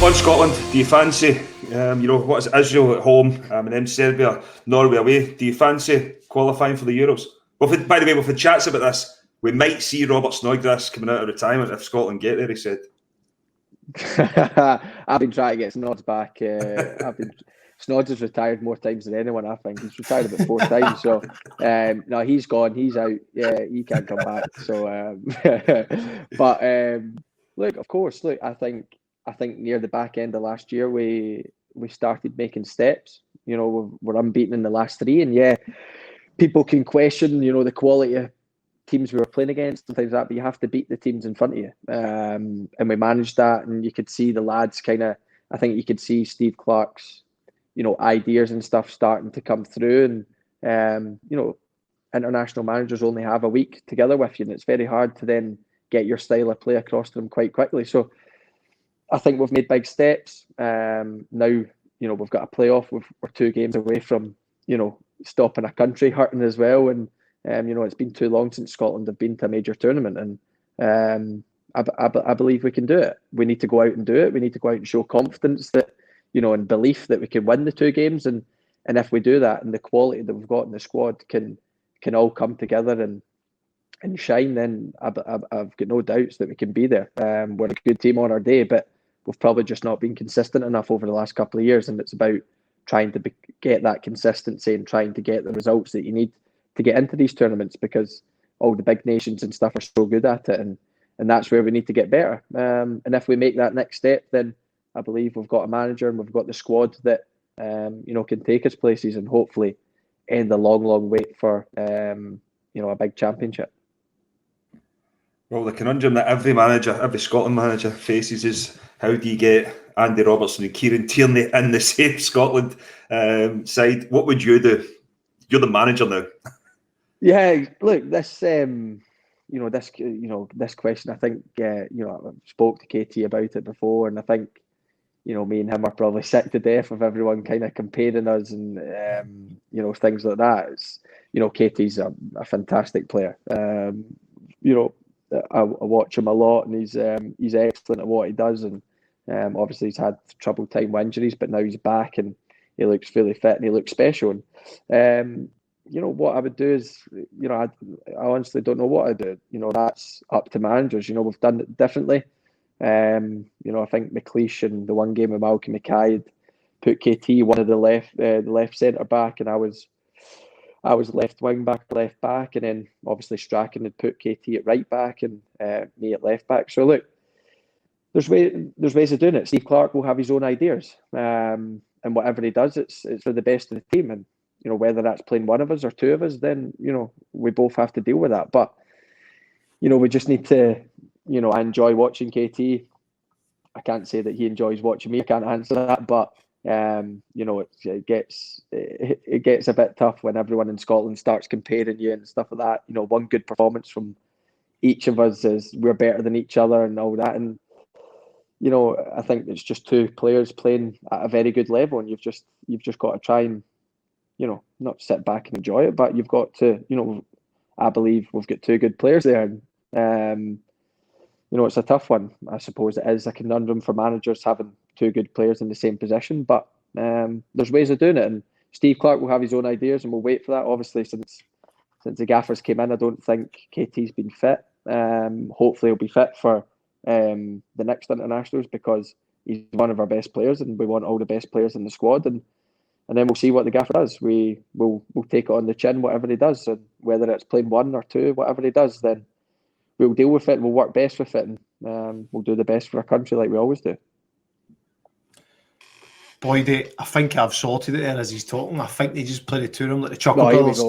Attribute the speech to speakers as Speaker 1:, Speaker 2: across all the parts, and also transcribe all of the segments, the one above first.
Speaker 1: On Scotland, do you fancy, what is it, Israel at home and then Serbia, Norway away? Do you fancy qualifying for the Euros? Well, by the way, we've had chats about this. We might see Robert Snodgrass coming out of retirement if Scotland get there, he said.
Speaker 2: I've been trying to get Snods back. Snods has retired more times than anyone, I think. He's retired about 4 times. So, no, he's gone. He's out. Yeah, he can't come back. So, look, of course, I think near the back end of last year, we started making steps. We're unbeaten in the last 3. And yeah, people can question, the quality of teams we were playing against and things like that, but you have to beat the teams in front of you. And we managed that, and you could see the lads I think you could see Steve Clarke's, ideas and stuff starting to come through. And, international managers only have a week together with you, and it's very hard to then get your style of play across to them quite quickly. So I think we've made big steps. Now, we've got a playoff. We're 2 games away from, stopping a country hurting as well. And, it's been too long since Scotland have been to a major tournament. And I believe we can do it. We need to go out and do it. We need to go out and show confidence that, and belief that we can win the 2 games. And if we do that, and the quality that we've got in the squad can all come together and shine, then I've got no doubts that we can be there. We're a good team on our day, but we've probably just not been consistent enough over the last couple of years, and it's about trying to get that consistency and trying to get the results that you need to get into these tournaments, because all the big nations and stuff are so good at it, and that's where we need to get better. And if we make that next step, then I believe we've got a manager and we've got the squad that can take us places and hopefully end the long wait for a big championship.
Speaker 1: Well, the conundrum that every Scotland manager faces is, how do you get Andy Robertson and Kieran Tierney in the same Scotland side? What would you do? You're the manager now.
Speaker 2: Yeah, look, this this question, I think, I spoke to KT about it before, and I think, me and him are probably sick to death of everyone kind of comparing us and, things like that. It's, KT's a fantastic player. I watch him a lot, and he's excellent at what he does. And obviously he's had troubled time with injuries, but now he's back and he looks fully fit and he looks special. And, what I would do is, I honestly don't know what I'd do. That's up to managers. We've done it differently. I think McLeish in the one game with Malcolm Mackay had put KT one of the left centre back, and I was left wing back, left back, and then obviously Strachan had put KT at right back and me at left back. So look, there's ways of doing it. Steve Clarke will have his own ideas, and whatever he does, it's for the best of the team. And whether that's playing one of us or 2 of us, then we both have to deal with that. But we just need to. I enjoy watching KT. I can't say that he enjoys watching me. I can't answer that, but it gets a bit tough when everyone in Scotland starts comparing you and stuff like that. One good performance from each of us is we're better than each other and all that. And I think it's just 2 players playing at a very good level, and you've just got to try and not sit back and enjoy it, but you've got to I believe we've got 2 good players there. And, it's a tough one. I suppose it is a conundrum for managers having 2 good players in the same position, but there's ways of doing it. And Steve Clarke will have his own ideas, and we'll wait for that. Obviously, since the gaffers came in, I don't think KT's been fit. Hopefully he'll be fit for the next internationals, because he's one of our best players, and we want all the best players in the squad. And then we'll see what the gaffer does. We'll take it on the chin, whatever he does, and whether it's playing 1 or 2, whatever he does, then we'll deal with it. We'll work best with it, and we'll do the best for our country like we always do.
Speaker 3: Boydy, I think I've sorted it there as he's talking. I think they just play the 2 of them like the Chuckle Brothers.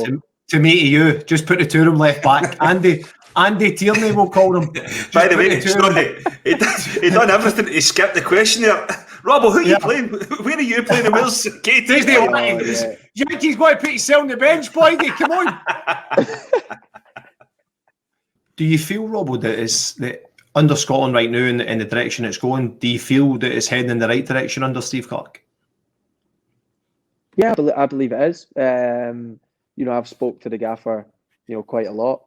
Speaker 3: To me, to you, just put the 2 of them left back. Andy Tierney, we'll call them.
Speaker 1: By the way, he done everything to skip the question there. Robbo, who are you playing? Where are you playing? And where's KT?
Speaker 3: Yankees got to put yourself on the bench, Boydy. Come on. Do you feel, Robbo, that under Scotland right now in the direction it's going, do you feel that it's heading in the right direction under Steve Clarke?
Speaker 2: Yeah, I believe it is. I've spoke to the gaffer, quite a lot.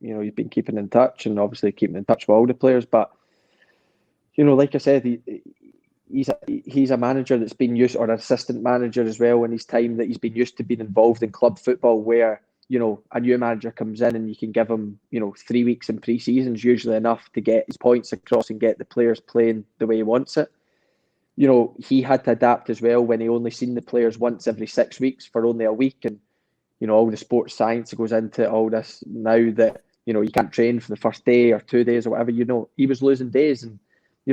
Speaker 2: He's been keeping in touch, and obviously keeping in touch with all the players. But, like I said, he's a manager that's been used, or an assistant manager as well in his time, that he's been used to being involved in club football, where a new manager comes in and you can give him 3 weeks in pre-season is usually enough to get his points across and get the players playing the way he wants it. He had to adapt as well when he only seen the players once every 6 weeks for only a week, and all the sports science that goes into all this now, that you can't train for the first day or 2 days or whatever. He was losing days, and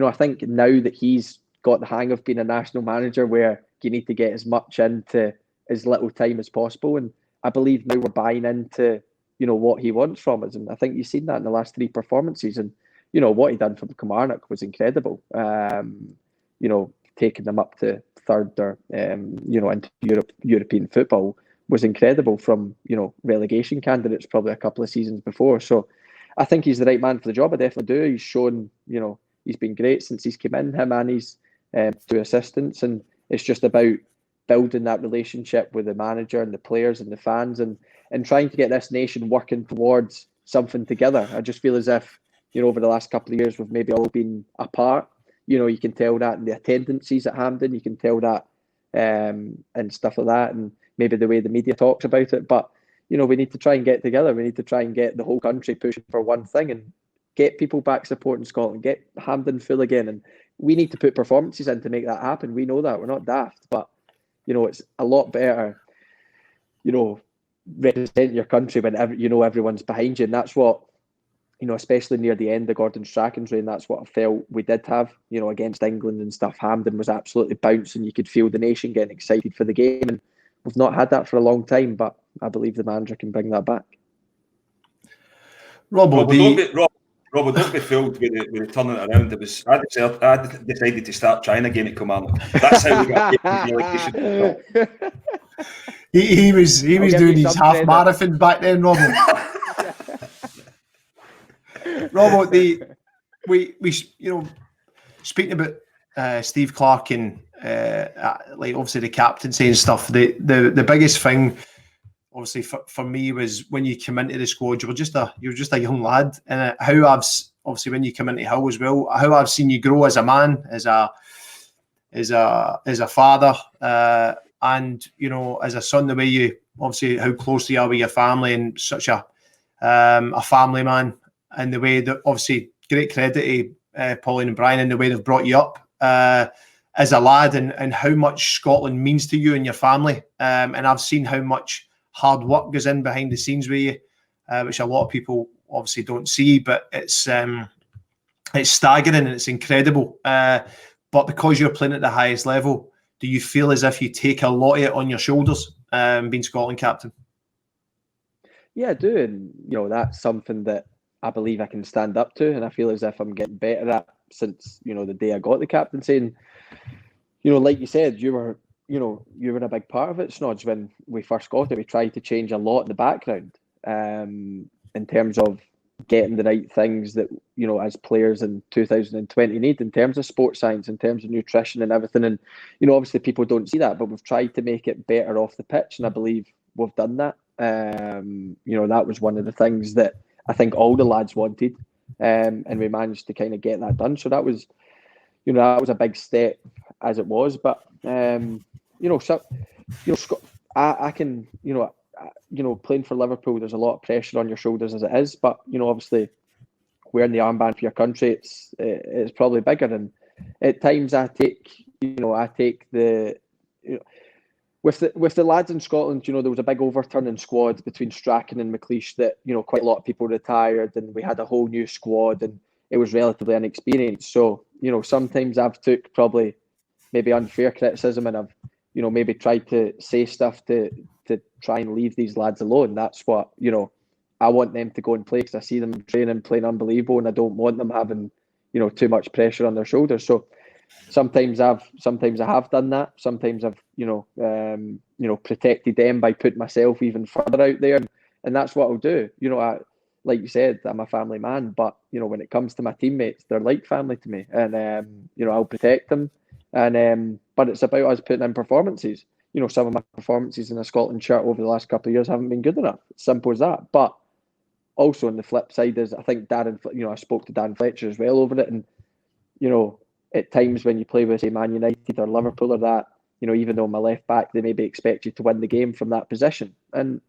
Speaker 2: I think now that he's got the hang of being a national manager, where you need to get as much into as little time as possible, and I believe now we're buying into what he wants from us, and I think you've seen that in the last 3 performances, and what he done from Kilmarnock was incredible. Taking them up to third, or into European football was incredible, from relegation candidates probably a couple of seasons before. So I think he's the right man for the job. I definitely do. He's shown he's been great since he's come in, him and his 2 assistants, and it's just about building that relationship with the manager and the players and the fans, and trying to get this nation working towards something together. I just feel as if over the last couple of years we've maybe all been apart. You can tell that in the attendances at Hampden, you can tell that and stuff like that, and maybe the way the media talks about it. But we need to try and get together. We need to try and get the whole country pushing for one thing, and get people back supporting Scotland, get Hampden full again. And we need to put performances in to make that happen. We know that. We're not daft, but it's a lot better, represent your country when everyone's behind you. And that's what, especially near the end of Gordon Strachan's reign, that's what I felt we did have, against England and stuff. Hampden was absolutely bouncing. You could feel the nation getting excited for the game. And we've not had that for a long time, but I believe the manager can bring that back.
Speaker 1: Robbo, don't be fooled with the turning it around. I decided to start trying again at Kilmarnock. That's how we got relegation.
Speaker 3: He was doing his half marathon back then, Robbo. Robbo, we speaking about Steve Clarke and obviously the captaincy and stuff. The biggest thing, obviously for me, was when you come into the squad, you were just a young lad, and how I've obviously when you come into Hull as well, how I've seen you grow as a man, as a father, and as a son, the way you obviously how close you are with your family, and such a family man, and the way that obviously great credit to Pauline and Brian and the way they've brought you up as a lad, and how much Scotland means to you and your family, and I've seen how much hard work goes in behind the scenes with you, which a lot of people obviously don't see, but it's staggering and it's incredible. But because you're playing at the highest level, do you feel as if you take a lot of it on your shoulders, being Scotland captain?
Speaker 2: Yeah, I do, and that's something that I believe I can stand up to, and I feel as if I'm getting better at since the day I got the captaincy. And like you said, you were a big part of it, Snods, when we first got it. We tried to change a lot in the background, in terms of getting the right things that as players in 2020 need, in terms of sports science, in terms of nutrition and everything. And obviously people don't see that, but we've tried to make it better off the pitch, and I believe we've done that. That was one of the things that I think all the lads wanted, and we managed to kind of get that done. So that was a big step as it was. But I can playing for Liverpool, there's a lot of pressure on your shoulders as it is, but obviously wearing the armband for your country, it's probably bigger. And at times I take the with the lads in Scotland, there was a big overturning squad between Strachan and McLeish that quite a lot of people retired, and we had a whole new squad, and it was relatively inexperienced. So sometimes I've took probably maybe unfair criticism, and I've maybe tried to say stuff to try and leave these lads alone. That's what I want them to go and play, because I see them training, playing unbelievable, and I don't want them having too much pressure on their shoulders. So sometimes I have done that. Sometimes I've protected them by putting myself even further out there, and that's what I'll do. Like you said, I'm a family man, but when it comes to my teammates, they're like family to me, and I'll protect them. And but it's about us putting in performances. Some of my performances in a Scotland shirt over the last couple of years haven't been good enough. It's simple as that. But also on the flip side is, I think I spoke to Darren Fletcher as well over it, and at times when you play with, say, Man United or Liverpool or that, even though my left back, they maybe expect you to win the game from that position. And,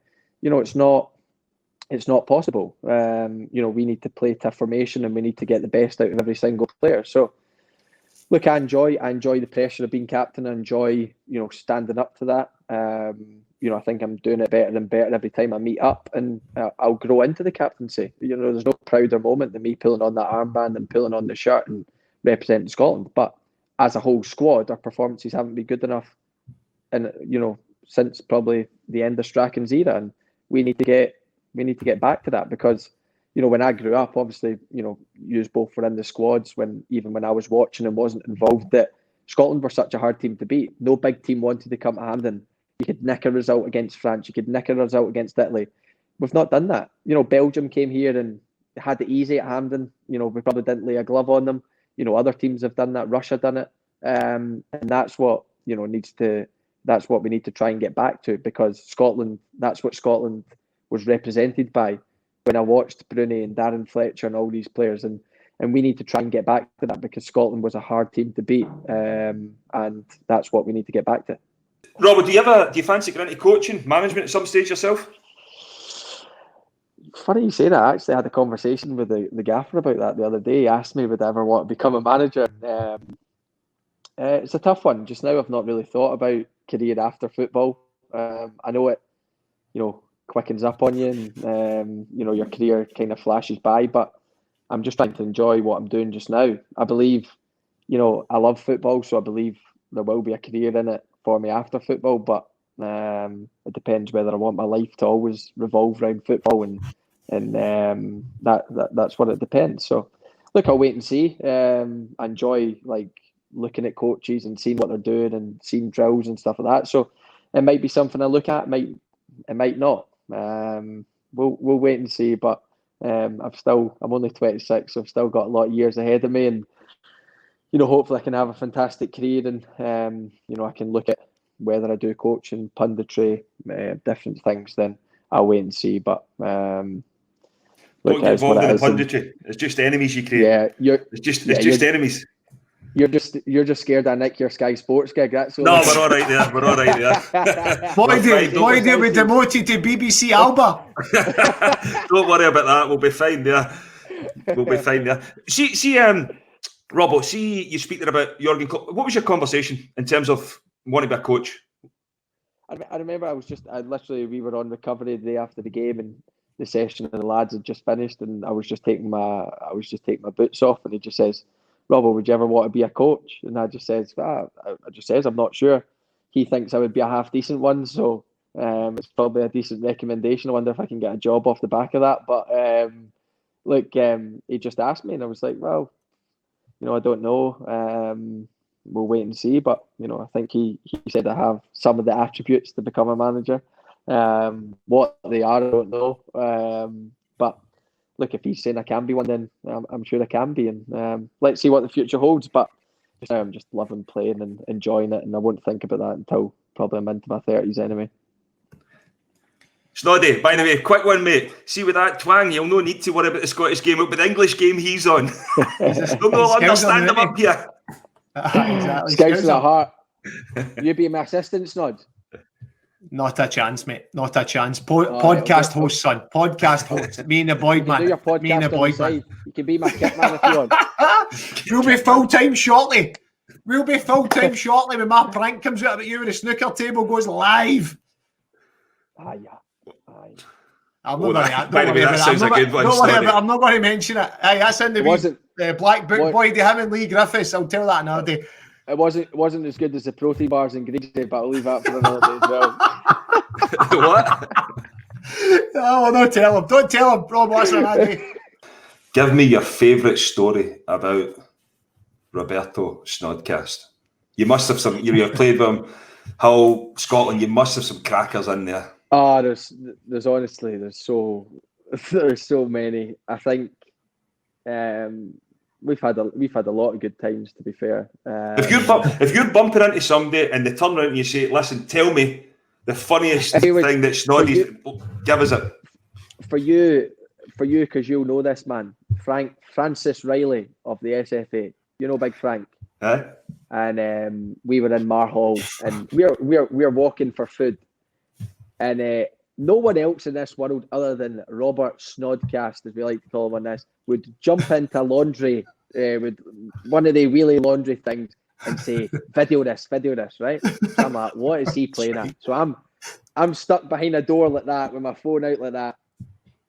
Speaker 2: it's not possible. We need to play to a formation and we need to get the best out of every single player. So, look, I enjoy the pressure of being captain. I enjoy, standing up to that. I think I'm doing it better and better every time I meet up, and I'll grow into the captaincy. There's no prouder moment than me pulling on that armband and pulling on the shirt and representing Scotland. But as a whole squad, our performances haven't been good enough, and since probably the end of Strachan's era, and we need to get back to that, because when I grew up, obviously, you both were in the squads even when I was watching and wasn't involved, that Scotland were such a hard team to beat. No big team wanted to come to Hampden. You could nick a result against France. You could nick a result against Italy. We've not done that. Belgium came here and had it easy at Hampden. We probably didn't lay a glove on them. Other teams have done that. Russia done it. And that's what, that's what we need to try and get back to, because Scotland, that's what Scotland was represented by when I watched Bruni and Darren Fletcher and all these players. And we need to try and get back to that, because Scotland was a hard team to beat. And that's what we need to get back to.
Speaker 1: Robert, do you fancy going into coaching, management at some stage yourself?
Speaker 2: Funny you say that. I actually had a conversation with the gaffer about that the other day. He asked me would I ever want to become a manager. It's a tough one. Just now I've not really thought about career after football. I know it, quickens up on you, and your career kind of flashes by, but I'm just trying to enjoy what I'm doing just now. I believe, I love football, so I believe there will be a career in it for me after football, but it depends whether I want my life to always revolve around football, and that's what it depends. So look, I'll wait and see. I enjoy looking at coaches and seeing what they're doing and seeing drills and stuff like that. So it might be something I look at, it might not. We'll wait and see, but I'm only 26, so I've still got a lot of years ahead of me, and hopefully I can have a fantastic career, and I can look at whether I do coaching, punditry, different things. Then I'll wait and see. But
Speaker 1: don't get involved in the punditry. It's just enemies you create.
Speaker 2: Yeah,
Speaker 1: it's just enemies.
Speaker 2: You're just scared I nick your Sky Sports gig. That's all.
Speaker 1: No, we're all right there.
Speaker 3: Boydy will be demoted to BBC Alba.
Speaker 1: Don't worry about that. We'll be fine there. See, Robert, see you speak there about Jurgen Klopp. What was your conversation in terms of wanting to be a coach?
Speaker 2: I remember we were on recovery the day after the game, and the session and the lads had just finished, and I was just taking my boots off, and he just says, "Robert, would you ever want to be a coach?" And I just says, I'm not sure. He thinks I would be a half decent one, so it's probably a decent recommendation. I wonder if I can get a job off the back of that. But he just asked me, and I was like, well, I don't know. We'll wait and see. But I think he said I have some of the attributes to become a manager. What they are, I don't know. But look, if he's saying I can be one, then I'm sure I can be. And let's see what the future holds. But just now I'm just loving playing and enjoying it, and I won't think about that until probably I'm into my 30s anyway.
Speaker 1: Snoddy, by the way, quick one, mate. See, with that twang, you'll no need to worry about the Scottish game, but the English game he's on. Don't understand him up here.
Speaker 3: Exactly.
Speaker 2: Scouts in the heart. You be my assistant, Snod?
Speaker 3: Not a chance, mate. Not a chance. Podcast host, son. Podcast host. Me and the boy, man. Me and the boy, man.
Speaker 2: You can be my kit man if you want.
Speaker 3: We'll be full time shortly. When my prank comes out about you and the snooker table goes live.
Speaker 2: Yeah.
Speaker 3: I'm not going to.
Speaker 1: By the way, that sounds a good one.
Speaker 3: I'm not going to mention it. Hey, that's in the Black Book. Boy, him and Lee Griffiths. I'll tell that another day.
Speaker 2: It wasn't as good as the protein bars in Greece, but I'll leave that for another day as well.
Speaker 1: What?
Speaker 3: Oh, don't tell him. Rob, what's another day?
Speaker 1: Give me your favourite story about Roberto Snodcast. You must have some. You've played with him. How Scotland? You must have some crackers in there.
Speaker 2: Oh, there's honestly there's so many. I think we've had a lot of good times, to be fair.
Speaker 1: If you're bumping into somebody and they turn around and you say, "Listen, tell me the funniest thing that Snoddy's," give us it.
Speaker 2: For you, because you'll know this man, Francis Riley of the SFA. You know Big Frank.
Speaker 1: Huh?
Speaker 2: and we were in Marhall, and we're walking for food, and no one else in this world other than Robert Snodcast, as we like to call him on this, would jump into laundry with one of the wheelie laundry things and say, video this, right? So I'm like, what is he playing at? So I'm stuck behind a door like that with my phone out like that,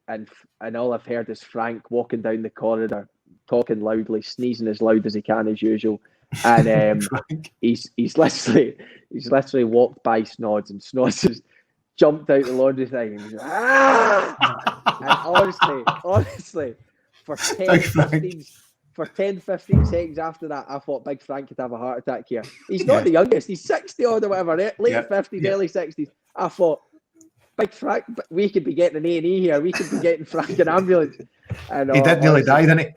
Speaker 2: and all I've heard is Frank walking down the corridor, talking loudly, sneezing as loud as he can as usual, and he's literally walked by Snods, and Snods has jumped out the laundry thing, and he's like, ah! And honestly, for 10, 15 seconds after that, I thought Big Frank could have a heart attack here. He's not the youngest, he's 60 odd or whatever, late 50s, early 60s. I thought, Big Frank, we could be getting an A&E here. We could be getting Frank an ambulance. And,
Speaker 3: he did nearly die, didn't he?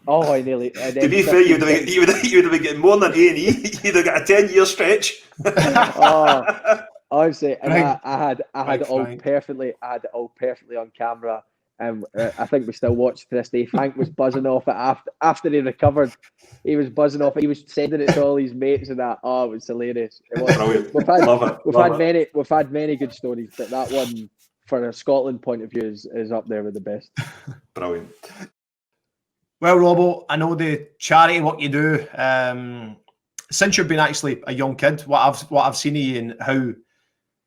Speaker 2: Oh, he nearly.
Speaker 1: To be fair, you'd have been getting more than A&E. You'd have got a 10-year stretch.
Speaker 2: Honestly, and
Speaker 3: Frank,
Speaker 2: I had it all perfectly. I had it all perfectly on camera. And I think we still watch to this day. Frank was buzzing off it after he recovered. He was buzzing off it. He was sending it to all his mates and that. Oh, it was hilarious. It was.
Speaker 1: Brilliant.
Speaker 2: We've had many good stories, but that one, for a Scotland point of view, is up there with the best.
Speaker 1: Brilliant.
Speaker 3: Well, Robbo, I know the charity work you do. Since you've been actually a young kid, what I've seen of you and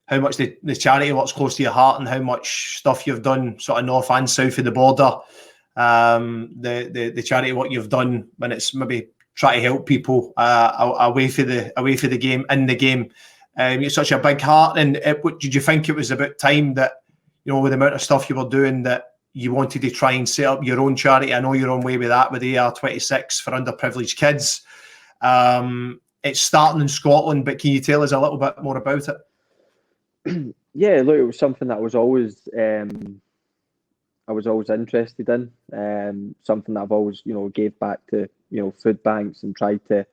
Speaker 3: how much the charity work's close to your heart, and how much stuff you've done sort of north and south of the border. The charity work you've done when it's maybe try to help people away for the game, in the game. You're such a big heart, and did you think it was about time that, you know, with the amount of stuff you were doing, that you wanted to try and set up your own charity? I know you're on way with that with AR26 for underprivileged kids. It's starting in Scotland, but can you tell us a little bit more about it?
Speaker 2: Yeah, look, it was something that I was always interested in. Something that I've always, gave back to, food banks and tried to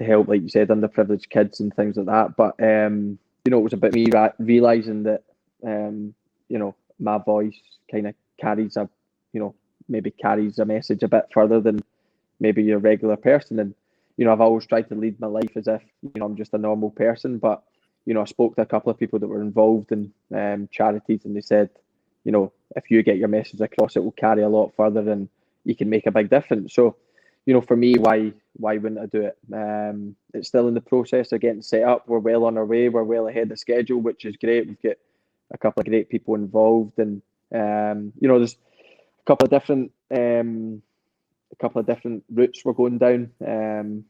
Speaker 2: help, like you said, underprivileged kids and things like that. But it was about me realizing that my voice kind of carries a message a bit further than maybe your regular person. And I've always tried to lead my life as if I'm just a normal person, but I spoke to a couple of people that were involved in charities, and they said, if you get your message across, it will carry a lot further and you can make a big difference. So, for me, why wouldn't I do it? It's still in the process of getting set up. We're well on our way. We're well ahead of schedule, which is great. We've got a couple of great people involved, and there's a couple of different routes we're going down.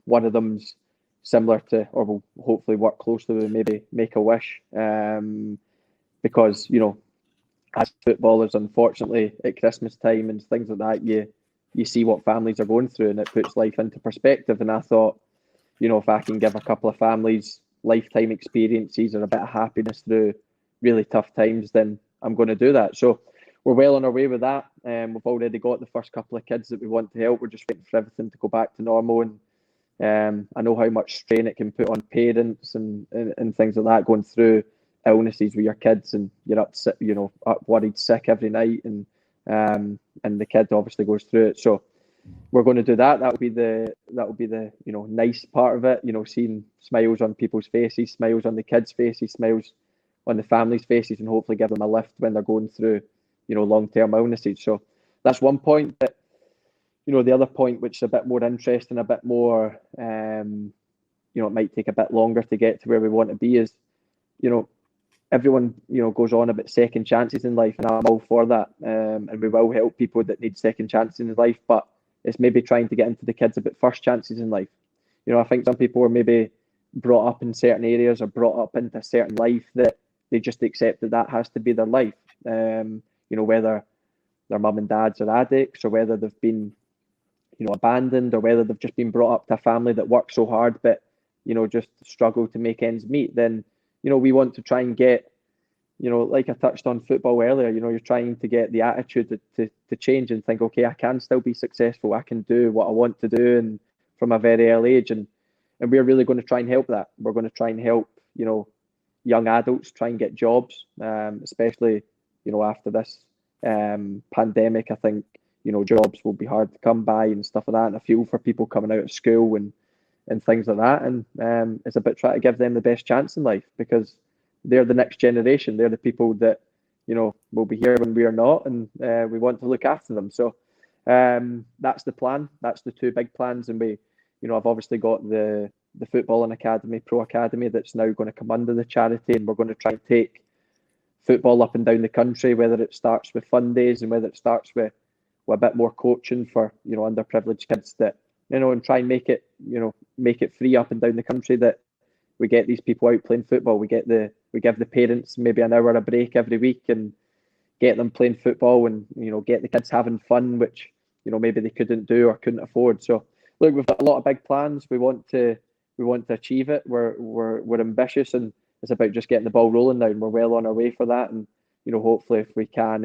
Speaker 2: One of them's similar to, or will hopefully work closely with, maybe Make-A-Wish, because as footballers, unfortunately, at Christmas time and things like that, you see what families are going through, and it puts life into perspective. And I thought, if I can give a couple of families lifetime experiences or a bit of happiness through really tough times, then I'm going to do that. So we're well on our way with that. We've already got the first couple of kids that we want to help. We're just waiting for everything to go back to normal, and I know how much strain it can put on parents and things like that, going through illnesses with your kids, and you're upset, up worried, sick every night, and the kid obviously goes through it. So we're going to do that. That would be the nice part of it. Seeing smiles on people's faces, smiles on the kids' faces, smiles on the families' faces, and hopefully give them a lift when they're going through long-term illnesses. So that's one point. But the other point, which is a bit more interesting, a bit more, it might take a bit longer to get to where we want to be, is, everyone, goes on about second chances in life, and I'm all for that. And we will help people that need second chances in life, but it's maybe trying to get into the kids about first chances in life. I think some people are maybe brought up in certain areas or brought up into a certain life that they just accept that has to be their life. Whether their mum and dads are addicts, or whether they've been abandoned, or whether they've just been brought up to a family that works so hard but just struggle to make ends meet, then we want to try and get, like I touched on football earlier, you're trying to get the attitude to change and think, okay, I can still be successful, I can do what I want to do, and from a very early age, and we're really going to try and help that. We're going to try and help young adults try and get jobs, especially after this pandemic. I think jobs will be hard to come by and stuff like that, and I feel for people coming out of school and and things like that. And it's about trying to give them the best chance in life, because they're the next generation. They're the people that, you know, will be here when we are not, and we want to look after them. So that's the plan. That's the two big plans. And we, you know, I've obviously got the footballing academy, pro academy, that's now going to come under the charity, and we're going to try and take football up and down the country, whether it starts with fun days and whether it starts with a bit more coaching for, you know, underprivileged kids, that, you know, and try and make it, you know, make it free up and down the country, that we get these people out playing football. We give the parents maybe an hour a break every week and get them playing football, and, you know, get the kids having fun, which, you know, maybe they couldn't do or couldn't afford. So look, we've got a lot of big plans. We want to achieve it. We're ambitious, and it's about just getting the ball rolling now, and we're well on our way for that. And, you know, hopefully if we can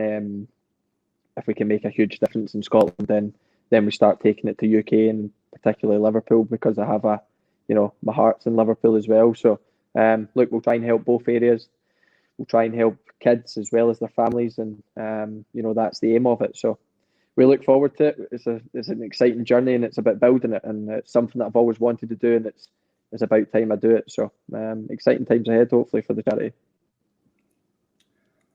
Speaker 2: make a huge difference in Scotland, then we start taking it to UK, and particularly Liverpool, because I have my heart's in Liverpool as well. So look, we'll try and help both areas. We'll try and help kids as well as their families, and you know, that's the aim of it. So we look forward to it. It's an exciting journey, and it's about building it, and it's something that I've always wanted to do, and it's about time I do it. So exciting times ahead, hopefully, for the charity.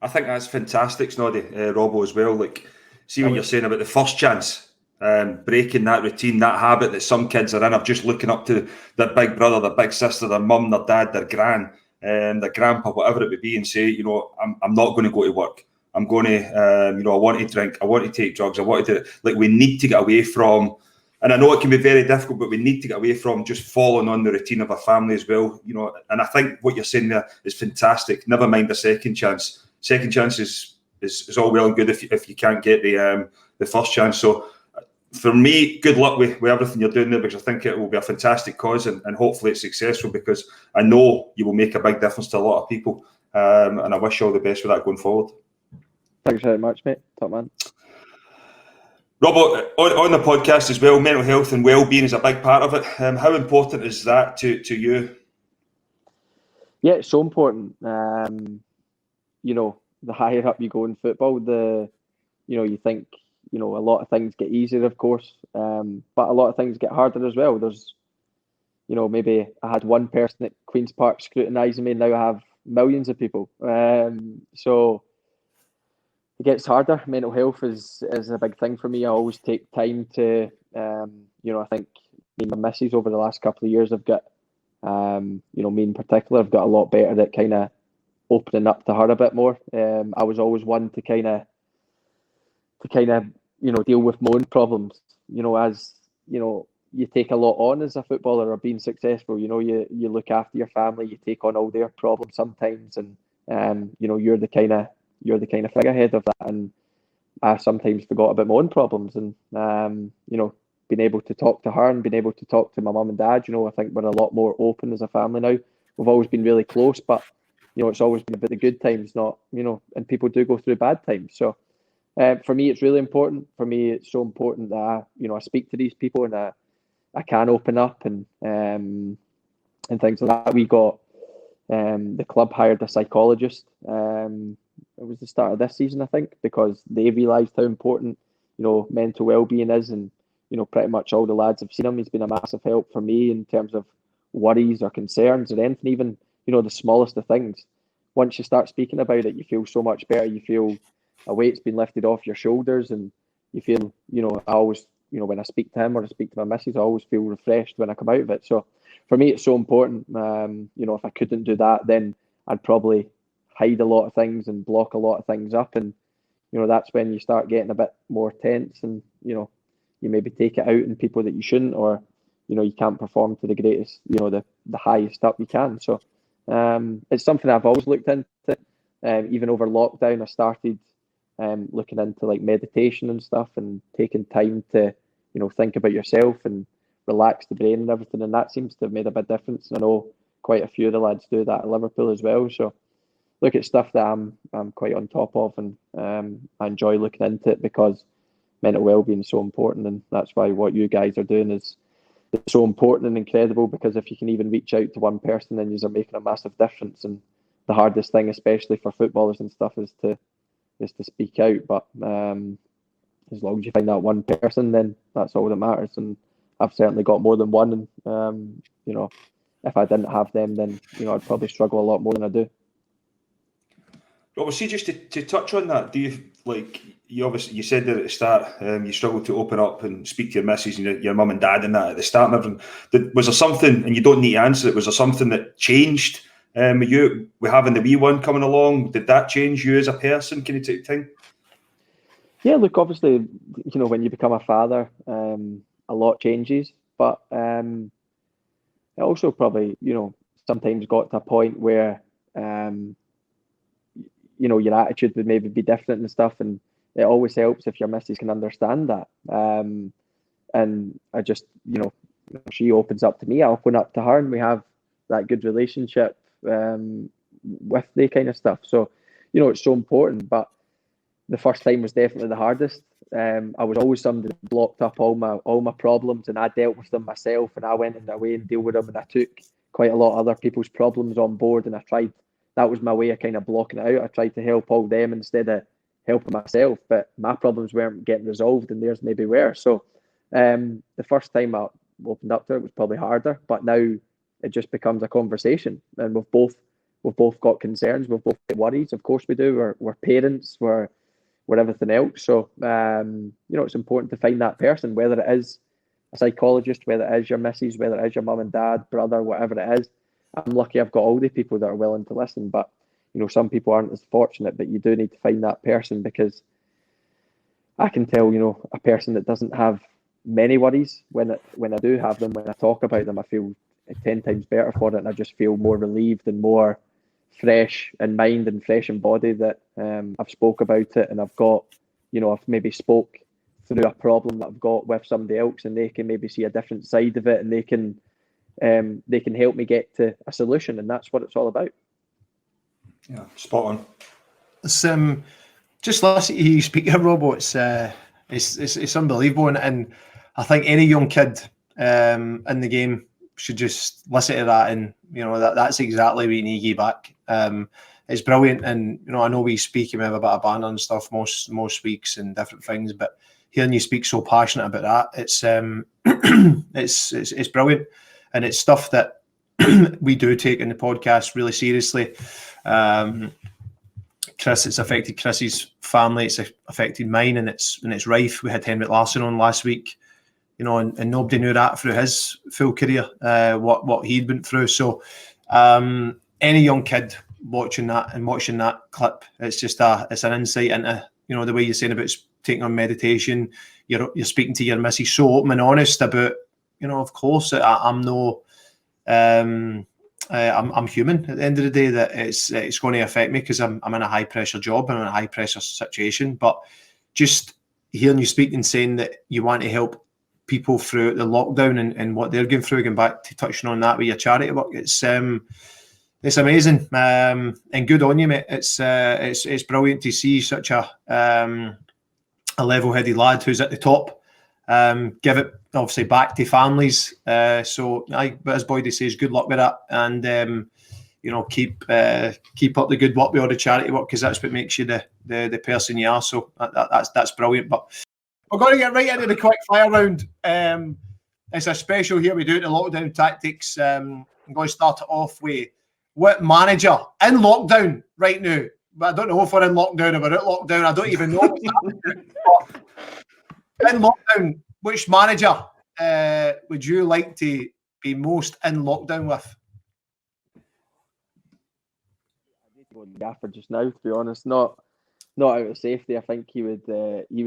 Speaker 1: I think that's fantastic, Snoddy, Robbo, as well. Like, see what you're saying about the first chance, breaking that routine, that habit that some kids are in, of just looking up to their big brother, their big sister, their mum, their dad, their gran, their grandpa, whatever it would be, and say, you know, I'm not going to go to work. I'm going to, you know, I want to drink, I want to take drugs, I want to do, like, we need to get away from, and I know it can be very difficult, but we need to get away from just falling on the routine of a family as well, you know. And I think what you're saying there is fantastic. Never mind a second chance. Second chance is all well and good if you can't get the first chance. So for me, good luck with everything you're doing there, because I think it will be a fantastic cause, and hopefully it's successful, because I know you will make a big difference to a lot of people, and I wish you all the best with that going forward.
Speaker 2: Thanks very much, mate. Top man.
Speaker 1: Robert, on the podcast as well, mental health and well-being is a big part of it. How important is that to you?
Speaker 2: Yeah, it's so important. You know, the higher up you go in football, you think, you know, a lot of things get easier, of course, but a lot of things get harder as well. There's, you know, maybe I had one person at Queen's Park scrutinising me, and now I have millions of people. So it gets harder. Mental health is a big thing for me. I always take time to, you know, I think me and my missus over the last couple of years have got, you know, me in particular, I've got a lot better at kind of opening up to her a bit more. I was always one to kind of, you know, deal with my own problems. You know, as you know, you take a lot on as a footballer or being successful. You know, you look after your family, you take on all their problems sometimes, and you know, you're the kind of figurehead of that. And I sometimes forgot about my own problems, and you know, being able to talk to her and being able to talk to my mum and dad. You know, I think we're a lot more open as a family now. We've always been really close, but you know, it's always been about the good times, not, you know, and people do go through bad times. So for me, it's really important. For me, it's so important that I speak to these people, and I can open up and things like that. We got the club hired a psychologist. It was the start of this season, I think, because they realised how important, you know, mental well-being is, and you know, pretty much all the lads have seen him. He's been a massive help for me in terms of worries or concerns or anything, even, you know, the smallest of things. Once you start speaking about it, you feel so much better. You feel a weight's been lifted off your shoulders, and you feel, you know, I always, you know, when I speak to him or I speak to my missus, I always feel refreshed when I come out of it. So for me, it's so important. You know, if I couldn't do that, then I'd probably hide a lot of things and block a lot of things up, and you know, that's when you start getting a bit more tense, and you know, you maybe take it out in people that you shouldn't, or you know, you can't perform to the greatest, you know, the highest up you can. So it's something I've always looked into. Even over lockdown, I started looking into like meditation and stuff, and taking time to, you know, think about yourself and relax the brain and everything, and that seems to have made a big difference. And I know quite a few of the lads do that at Liverpool as well. So look, it's stuff that I'm quite on top of, and I enjoy looking into it, because mental well-being is so important, and that's why what you guys are doing is so important and incredible, because if you can even reach out to one person, then you're making a massive difference. And the hardest thing, especially for footballers and stuff, is to speak out. But as long as you find that one person, then that's all that matters. And I've certainly got more than one, and if I didn't have them, then I'd probably struggle a lot more than I do.
Speaker 1: Well, see, just to touch on that, do you you said that at the start, you struggled to open up and speak to your missus and your mum and dad and that at the start and everything. Was there something, and you don't need to answer it, was there something that changed with having the wee one coming along? Did that change you as a person? Can you take time?
Speaker 2: Yeah, look, obviously, when you become a father, a lot changes, but it also probably, sometimes got to a point where, your attitude would maybe be different and stuff, and it always helps if your missus can understand that. And I just, she opens up to me, I open up to her, and we have that good relationship with the kind of stuff. So, it's so important. But the first time was definitely the hardest. I was always somebody that blocked up all my problems, and I dealt with them myself, and I went in their way and deal with them, and I took quite a lot of other people's problems on board, and I tried. That was my way of kind of blocking it out. I tried to help all them instead of helping myself, but my problems weren't getting resolved, and theirs maybe were. So the first time I opened up to it was probably harder, but now it just becomes a conversation, and we've both got concerns, we've both got worries. Of course we do. We're parents. We're everything else. So it's important to find that person, whether it is a psychologist, whether it is your missus, whether it is your mum and dad, brother, whatever it is. I'm lucky I've got all the people that are willing to listen, but some people aren't as fortunate. But you do need to find that person, because I can tell a person that doesn't have many worries, when I do have them, when I talk about them, I feel 10 times better for it, and I just feel more relieved and more fresh in mind and fresh in body that I've spoke about it, and I've got I've maybe spoke through a problem that I've got with somebody else, and they can maybe see a different side of it, and they can help me get to a solution, and that's what it's all about.
Speaker 1: Yeah, spot on.
Speaker 3: It's just listen to you speak here, Robo. It's unbelievable, and I think any young kid in the game should just listen to that, and that's exactly what you need to give back. It's brilliant, and I know we speak, we have a bit of banter and stuff most weeks and different things, but hearing you speak so passionate about that, it's brilliant, and it's stuff that we do take in the podcast really seriously. Chris, it's affected Chris's family, it's affected mine, and it's rife. We had Henrik Larsson on last week, and nobody knew that through his full career, what he'd been through. So any young kid watching that clip, it's just it's an insight into the way you're saying about taking on meditation. You're speaking to your missus so open and honest about of course I'm no I'm human at the end of the day, that it's going to affect me because I'm in a high pressure job and in a high pressure situation. But just hearing you speak and saying that you want to help people through the lockdown and what they're going through, going back to touching on that with your charity work, it's amazing, and good on you, mate. It's brilliant to see such a level-headed lad who's at the top give it obviously back to families. So but as Boydy says, good luck with that, and keep up the good work with all the charity work, because that's what makes you the person you are. So that's brilliant. But we're going to get right into the quick fire round. It's a special here. We do it in lockdown tactics. I'm going to start it off with what manager in lockdown right now. But I don't know if we're in lockdown or we're out lockdown. I don't even know what's happening. But in lockdown, which manager would you like to be most in lockdown with?
Speaker 2: I need to go with Gaffer just now, to be honest. Not out of safety. I think he would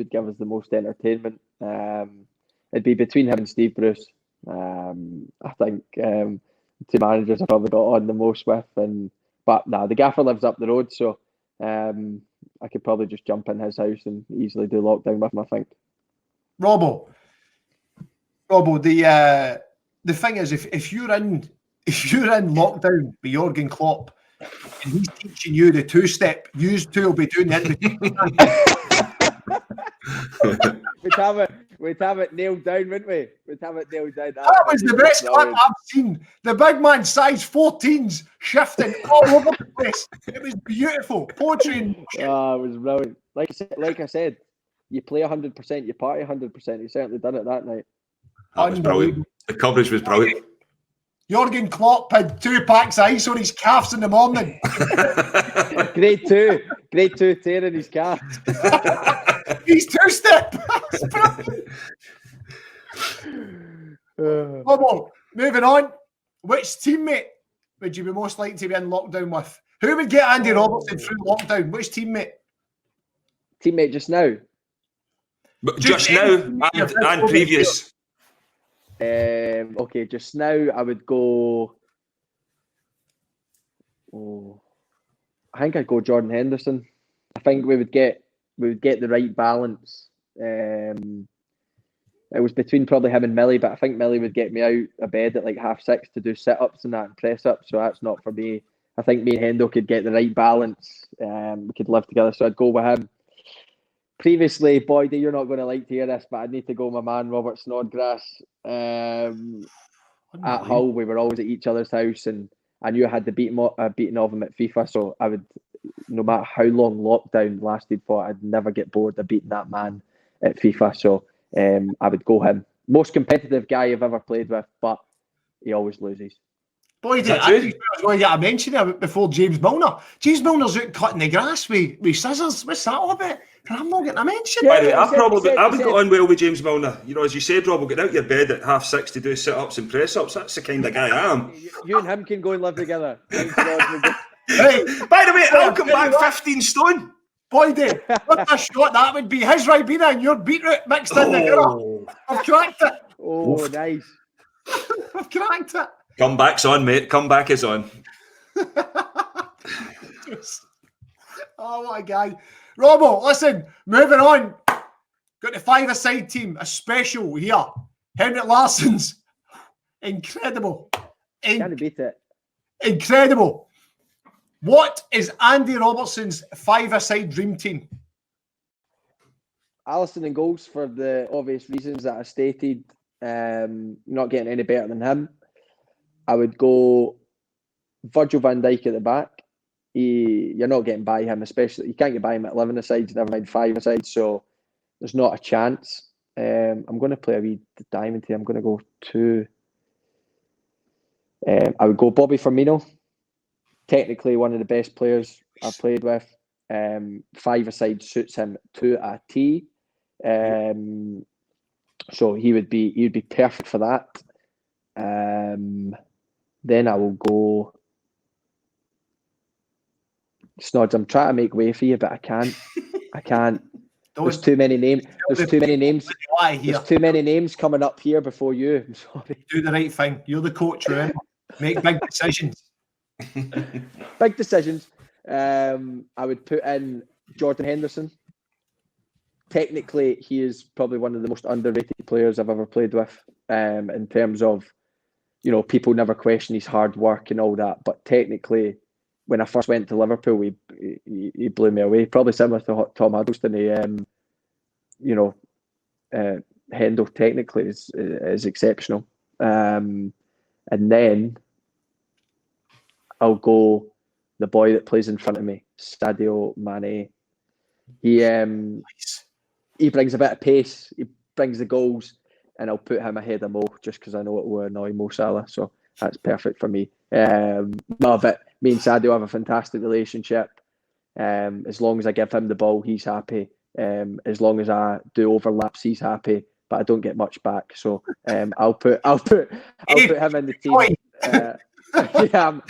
Speaker 2: give us the most entertainment. It'd be between him and Steve Bruce. I think two managers I've probably got on the most with, but the Gaffer lives up the road, so I could probably just jump in his house and easily do lockdown with him, I think.
Speaker 3: Robbo, the thing is, if you're in lockdown with Jurgen Klopp and he's teaching you the two-step, you two will be doing it.
Speaker 2: We'd have it nailed down, wouldn't we? We'd have it nailed down.
Speaker 3: That was the best clip I've seen. The big man size 14s shifting all over the place. It was beautiful. Poetry.
Speaker 2: It was brilliant. Like I said, you play 100%, you party 100%. You certainly done it that night.
Speaker 1: That was brilliant. The coverage was brilliant.
Speaker 3: Jurgen Klopp had 2 packs of ice on his calves in the morning.
Speaker 2: Grade two, tearing his calf.
Speaker 3: He's 2-step. Moving on. Which teammate would you be most likely to be in lockdown with? Who would get Andy Robertson through lockdown? Which teammate?
Speaker 2: Teammate just now.
Speaker 1: Just now and previous.
Speaker 2: Okay, just now I would go. I think I'd go Jordan Henderson. I think we would get the right balance. It was between probably him and Millie, but I think Millie would get me out of bed at like 6:30 to do sit-ups and that and press-ups, so that's not for me. I think me and Hendo could get the right balance. We could live together, so I'd go with him. Previously, Boydy, you're not going to like to hear this, but I'd need to go with my man, Robert Snodgrass. At Hull, we were always at each other's house, and I knew I had the beating of him at FIFA, so I would, no matter how long lockdown lasted for, I'd never get bored of beating that man at FIFA, so I would go him. Most competitive guy I've ever played with, but he always loses.
Speaker 3: Boy, I was going to get a mention of it before James Milner. James Milner's out cutting the grass with scissors. What's that all about? And I'm not getting a mention.
Speaker 1: By the way, I would go on well with James Milner. You know, as you said, Rob, we'll get out of your bed at 6:30 to do sit-ups and press-ups. That's the kind of guy I am.
Speaker 2: You and him can go and live together.
Speaker 1: Hey, by the way, I'll come back 15 stone.
Speaker 3: Boydy, what a shot that would be. His Ribena and your beetroot mixed in together. I've cracked it.
Speaker 2: Oh, nice.
Speaker 3: I've cracked it.
Speaker 1: Comeback's on, mate. Comeback is on.
Speaker 3: Oh, what a guy. Robbo, listen, moving on. Got the 5-a-side team, a special here. Henrik Larsson's. Incredible.
Speaker 2: Can't beat it.
Speaker 3: Incredible. What is Andy Robertson's 5-a-side dream team?
Speaker 2: Alisson in goals for the obvious reasons that I stated. Not getting any better than him. I would go Virgil van Dijk at the back. You're not getting by him, especially you can't get by him at 11-a-sides, never mind 5-a-sides, so there's not a chance. I'm going to play a wee diamond here. I'm going to go to I would go Bobby Firmino. Technically one of the best players I've played with. 5-a-side suits him to a T. So he'd be perfect for that. Then I will go Snods. I'm trying to make way for you, but I can't. There's too many names. There's too many names. There's too many names coming up here before you. I'm sorry.
Speaker 3: Do the right thing. You're the coach, right? Make big decisions.
Speaker 2: Big decisions. I would put in Jordan Henderson. Technically, he is probably one of the most underrated players I've ever played with. In terms of, people never question his hard work and all that. But technically, when I first went to Liverpool, he blew me away. Probably similar to Tom Hiddleston. Hendo technically is exceptional. And then I'll go the boy that plays in front of me, Sadio Mane. He brings a bit of pace. He brings the goals, and I'll put him ahead of Mo just because I know it will annoy Mo Salah. So that's perfect for me. But me and Sadio have a fantastic relationship. As long as I give him the ball, he's happy. As long as I do overlaps, he's happy. But I don't get much back, so I'll put him in the team. I am.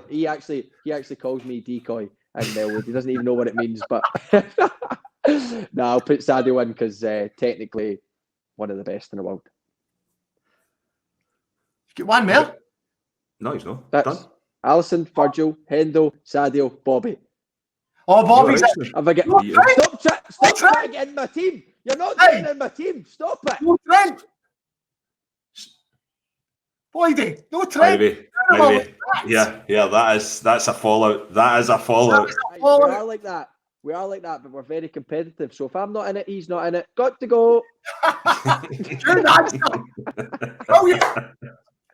Speaker 2: He actually calls me decoy, and he doesn't even know what it means. But no, I'll put Sadio in because technically one of the best in the world.
Speaker 3: Get one more.
Speaker 1: No, he's not.
Speaker 2: That's done. Alisson, Virgil, Hendo, Sadio, Bobby.
Speaker 3: Oh, Bobby's
Speaker 2: Stop trying to get in my team. You're not getting in my team. Stop it.
Speaker 3: No Trent. Boydy, no Trent.
Speaker 1: Yeah, that's a fallout. That is a fallout.
Speaker 2: We are like that. But we're very competitive. So if I'm not in it, he's not in it. Got to go.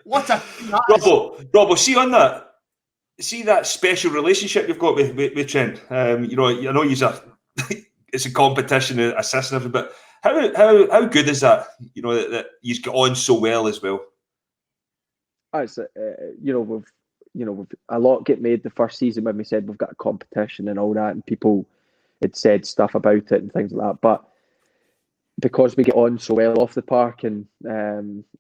Speaker 3: What a
Speaker 1: Robbo, see on that. See that special relationship you've got with Trent. I know it's a competition, assist and everything, but How good is that? You know that he's got on so well as well.
Speaker 2: It's we've a lot get made the first season when we said we've got a competition and all that, and people had said stuff about it and things like that. But because we get on so well off the park, and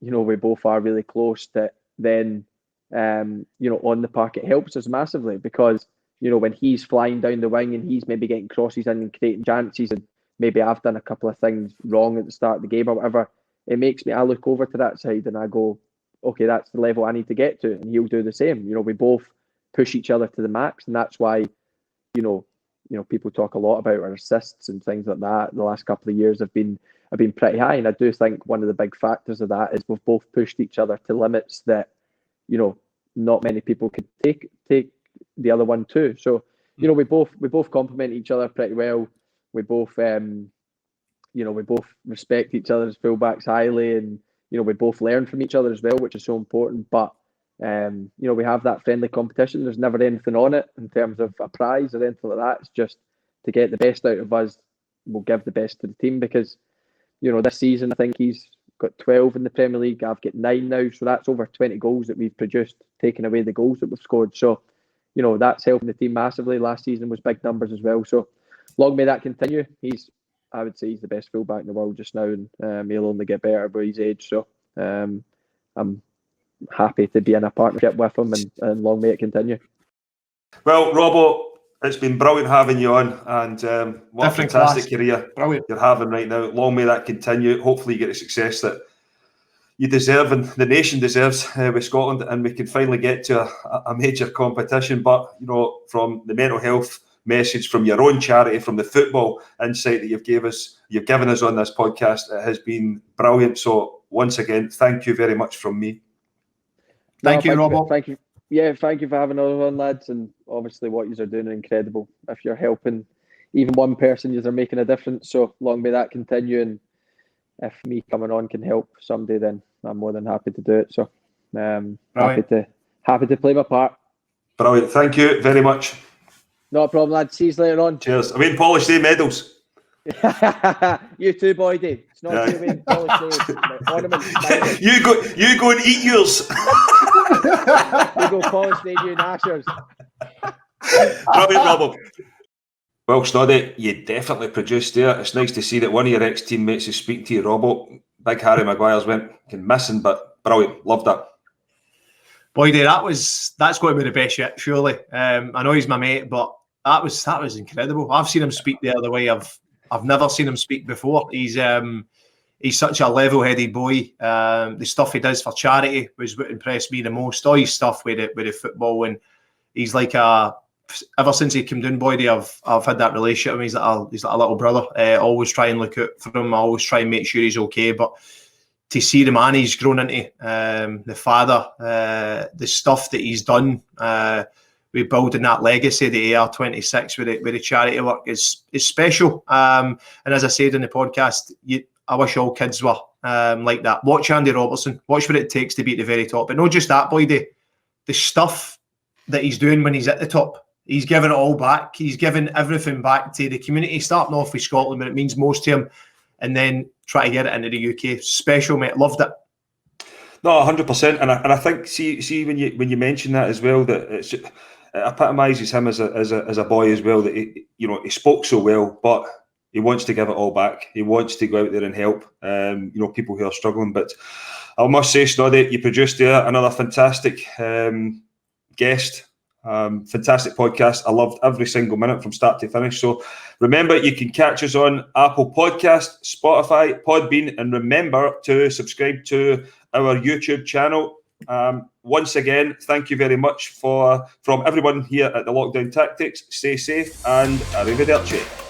Speaker 2: we both are really close, that then on the park it helps us massively, because when he's flying down the wing and he's maybe getting crosses in and creating chances, and maybe I've done a couple of things wrong at the start of the game or whatever, it makes me, I look over to that side and I go, okay, that's the level I need to get to, and he'll do the same. We both push each other to the max, and that's why, people talk a lot about our assists and things like that. The last couple of years have been pretty high, and I do think one of the big factors of that is we've both pushed each other to limits that, not many people could take the other one too. So, we both complement each other pretty well. We both, we both respect each other as fullbacks highly, and we both learn from each other as well, which is so important. But we have that friendly competition. There's never anything on it in terms of a prize or anything like that. It's just to get the best out of us. We'll give the best to the team, because this season I think he's got 12 in the Premier League. I've got 9 now, so that's over 20 goals that we've produced, taking away the goals that we've scored. So that's helping the team massively. Last season was big numbers as well. So long may that continue. I would say he's the best fullback in the world just now, and he'll only get better by his age. So I'm happy to be in a partnership with him, and long may it continue.
Speaker 1: Well, Robbo, it's been brilliant having you on, and what a fantastic career you're having right now. Long may that continue. Hopefully you get the success that you deserve and the nation deserves with Scotland, and we can finally get to a major competition. But, from the mental health message, from your own charity, from the football insight that you've given us on this podcast, it has been brilliant. So once again, thank you very much from me.
Speaker 3: Thank you, Robert.
Speaker 2: Thank you. Yeah, thank you for having us on, lads. And obviously what you are doing is incredible. If you're helping even one person, you are making a difference. So long may that continue. And if me coming on can help someday, then I'm more than happy to do it. So happy to play my part.
Speaker 1: Brilliant. Thank you very much.
Speaker 2: No problem, lads. See you later on.
Speaker 1: Cheers. I mean, polish the medals.
Speaker 2: You too, Boydy. It's not you win polish ornaments.
Speaker 1: You go and eat yours.
Speaker 2: You go polish the you Nashers.
Speaker 1: Brilliant, Robbo. Well, Snoddy, you definitely produced there. It's nice to see that one of your ex-teammates is speaking to you, Robbo. Big Harry Maguire's went missing, but brilliant. Loved that.
Speaker 3: Boydy, that's got to be the best yet, surely. I know he's my mate, but that was incredible. I've seen him speak the other way. I've never seen him speak before. He's such a level-headed boy. The stuff he does for charity was what impressed me the most. All his stuff with the football, and he's like ever since he came down, Boydy, I've had that relationship with him. He's like a little brother. Always try and look out for him. Always try and make sure he's okay. But to see the man he's grown into, the father, the stuff that he's done, with building that legacy, the AR26 with the charity work is special. And as I said in the podcast, I wish all kids were like that. Watch Andy Robertson. Watch what it takes to be at the very top. But not just that, Boydy. The stuff that he's doing when he's at the top. He's giving it all back. He's giving everything back to the community, starting off with Scotland, but it means most to him, and then try to get it into the UK. Special, mate. Loved it.
Speaker 1: No, 100%. And I think see when you mention that as well, that it epitomises him as a boy as well. That he spoke so well, but he wants to give it all back. He wants to go out there and help people who are struggling. But I must say, Snoddy, you produced there another fantastic guest. Fantastic podcast. I loved every single minute from start to finish. So remember, you can catch us on Apple Podcast, Spotify, Podbean, and remember to subscribe to our YouTube channel. Once again, thank you very much from everyone here at the Lockdown Tactics. Stay safe and arrivederci.